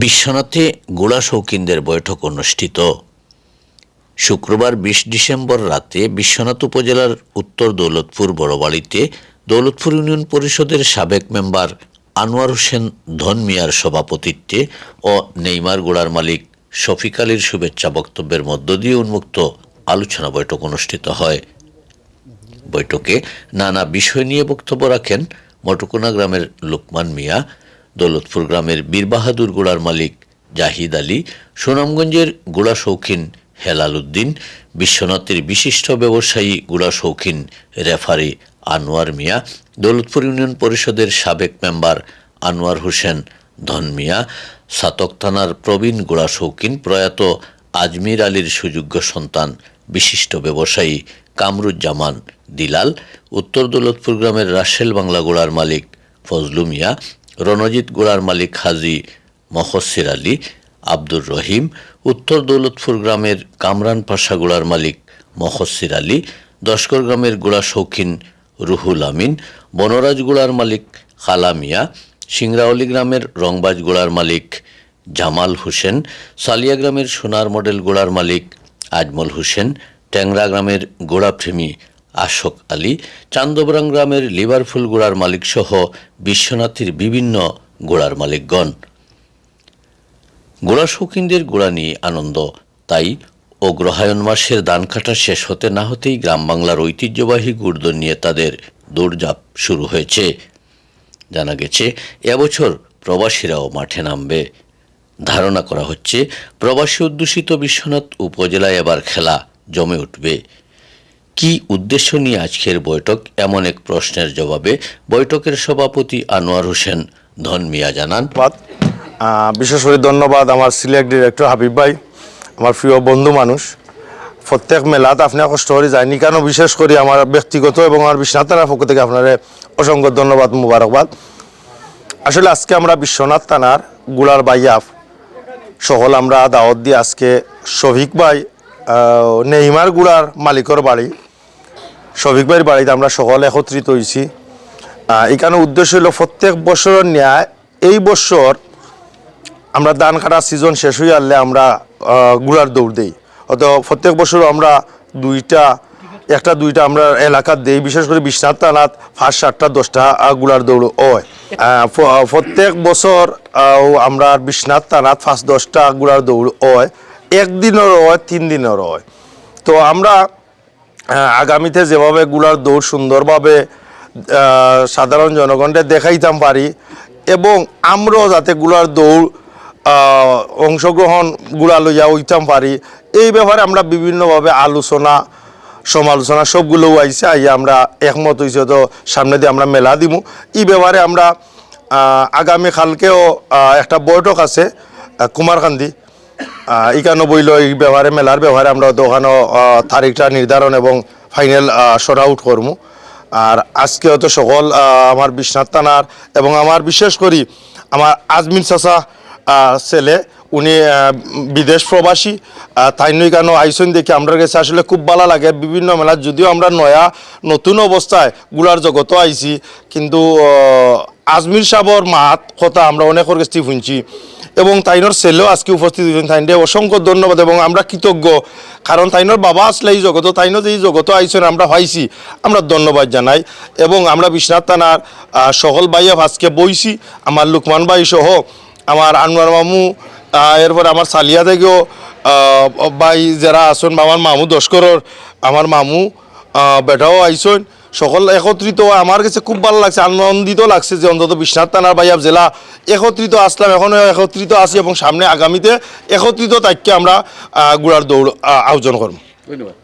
বিশ্বনাথে গোড়া শৌখিনদের বৈঠক অনুষ্ঠিত। শুক্রবার ২০ ডিসেম্বর রাতে বিশ্বনাথ উপজেলার উত্তর দৌলতপুর বড়বাড়িতে দৌলতপুর ইউনিয়ন পরিষদের সাবেক মেম্বার আনোয়ার হোসেন ধন মিয়ার সভাপতিত্বে ও নেইমার গোড়ার মালিক শফিক আলীর শুভেচ্ছা বক্তব্যের মধ্য দিয়ে উন্মুক্ত আলোচনা বৈঠক অনুষ্ঠিত হয়। বৈঠকে নানা বিষয় নিয়ে বক্তব্য রাখেন মটকুনা গ্রামের লোকমান মিয়া, দৌলতপুর গ্রামের বীরবাহাদুর গোড়ার মালিক জাহিদ আলী, সুনামগঞ্জের গোড়া শৌখিন হেলাল উদ্দিন, বিশ্বনাথের বিশিষ্ট ব্যবসায়ী গোড়া শৌখিন রেফারি আনোয়ার মিয়া, দৌলতপুর ইউনিয়ন পরিষদের সাবেক মেম্বার আনোয়ার হোসেন ধন মিয়া, সাতক থানার প্রবীণ গোড়া শৌখিন প্রয়াত আজমির আলীর সুযোগ্য সন্তান বিশিষ্ট ব্যবসায়ী কামরুজ্জামান দিলাল, উত্তর দৌলতপুর গ্রামের রাসেল বাংলা গোড়ার মালিক ফজলু মিয়া, রণজিৎ গোড়ার মালিক হাজি মহসির আলী, আব্দুর রহিম, উত্তর দৌলতপুর গ্রামের কামরান পাশা গোড়ার মালিক মহসির আলী, দশকর গ্রামের গোড়া শৌখিন রুহুল আমিন, বনরাজ গোড়ার মালিক খালা মিয়া, সিংরাওলি গ্রামের রংবাজ গোড়ার মালিক জামাল হোসেন, সালিয়া গ্রামের সোনার মডেল গোড়ার মালিক আজমল হোসেন, ট্যাংরা গ্রামের গোড়াপ্রেমী আশোক আলী, চান্দবরাং গ্রামের লিভারফুল গোড়ার মালিক সহ বিশ্বনাথের বিভিন্ন গোড়ার মালিকগণ। গোড়া শৌখিনদের গোড়া নিয়ে আনন্দ, তাই অগ্রহায়ণ মাসের ধান কাটা শেষ হতে না হতেই গ্রাম বাংলার ঐতিহ্যবাহী গুড়দৌড় নিয়ে তাদের দৌড়ঝাঁপ শুরু হয়েছে। জানা গেছে এবছর প্রবাসীরাও মাঠে নামবে। ধারণা করা হচ্ছে প্রবাসী অধ্যুষিত বিশ্বনাথ উপজেলায় এবার খেলা জমে উঠবে। কি উদ্দেশ্য নিয়ে আজকের বৈঠক, এমন এক প্রশ্নের জবাবে বৈঠকের সভাপতি আনোয়ার হোসেন ধন মিয়া জানান, বিশেষ করে ধন্যবাদ আমার সিলেক্ট ডিরেক্টর হাবিব ভাই, আমার প্রিয় বন্ধু মানুষ। প্রত্যেক মেলাত আপনার কষ্ট করে যায়নি কেন, বিশেষ করে আমার ব্যক্তিগত এবং আমার বিশ্বনাথ থানার পক্ষ থেকে আপনার অসংখ্য ধন্যবাদ, মুবারকবাদ। আসলে আজকে আমরা বিশ্বনাথ থানার গুড়ার বাইয়াফ সকল আমরা দাওয়াত দিয়ে আজকে শফিক ভাই নেইমার গুড়ার মালিকর বাড়ি শফিক ভাইয়ের বাড়িতে আমরা সকল একত্রিত হয়েছি। এখানে উদ্দেশ্য হলো প্রত্যেক বছরের ন্যায় এই বছর আমরা ধান কাটা সিজন শেষ হয়ে আসলে আমরা গুড়ার দৌড় দিই। অত প্রত্যেক বছর আমরা একটা দুইটা আমরা এলাকার দিই, বিশেষ করে বিশ্বনাথ থানাত 5, 7টা 10টা গুড়ার দৌড় হয়। প্রত্যেক বছর আমরা বিশ্বনাথ থানাত 5-10টা গুড়ার দৌড় হয়, একদিনেরও হয়, 3 দিনেরও হয়। তো আমরা আগামীতে যেভাবে গুড়ার দৌড় সুন্দরভাবে সাধারণ জনগণকে দেখাইতাম পারি এবং আমরাও যাতে গুড়ার দৌড় অংশগ্রহণ গুড়া লইয়া হইতাম পারি, এই ব্যাপারে আমরা বিভিন্নভাবে আলোচনা সমালোচনা সবগুলো আইসে আইয়া আমরা একমত হয়েছি। তো সামনে দিয়ে আমরা মেলা দিব। এই ব্যাপারে আমরা আগামীকালকেও একটা বৈঠক আছে কুমারকান্দি, এখানে বইল এই ব্যাপারে মেলার ব্যাপারে আমরা ওখানে তারিখটা নির্ধারণ এবং ফাইনাল শর্ট আউট করবো। আর আজকেও তো সকল আমার বিশ্বনাথ থানার এবং আমার বিশেষ করি আমার আজমির চাচা ছেলে, উনি বিদেশ প্রবাসী, তাই কেন আইসন দেখে আমরা কাছে আসলে খুব ভালো লাগে। বিভিন্ন মেলা যদিও আমরা নতুন অবস্থায় গুড়ার জগত আইছি, কিন্তু আজমির সাহর মাত কথা আমরা অনেকের কাছে শুনছি এবং তাইনোর ছেলেও আজকে উপস্থিত হয়েছেন। তাইনকে অসংখ্য ধন্যবাদ এবং আমরা কৃতজ্ঞ, কারণ তাইনোর বাবা আসলে এই জগত, তাইনো যে এই জগত আইসেন আমরা পাইছি, আমরা ধন্যবাদ জানাই। এবং আমরা বিশ্বনাথ থানার সকল ভাইয়া আজকে বইছি, আমার লুকমান ভাই সহ আমার আনোয়ার মামু, এরপর আমার সালিয়া থেকেও ভাই যারা আসুন, আমার মামু দশকরের আমার মামু বেটাও আইসন, সকল একত্রিত। আমার কাছে খুব ভালো লাগছে, আনন্দিত লাগছে যে অন্তত বিশ্বনাথ থানার বাইয়াব জেলা একত্রিত আসলাম, এখনও একত্রিত আছি এবং সামনে আগামীতে একত্রিত তাইকে আমরা গুড়ার দৌড় আয়োজন করব। ধন্যবাদ।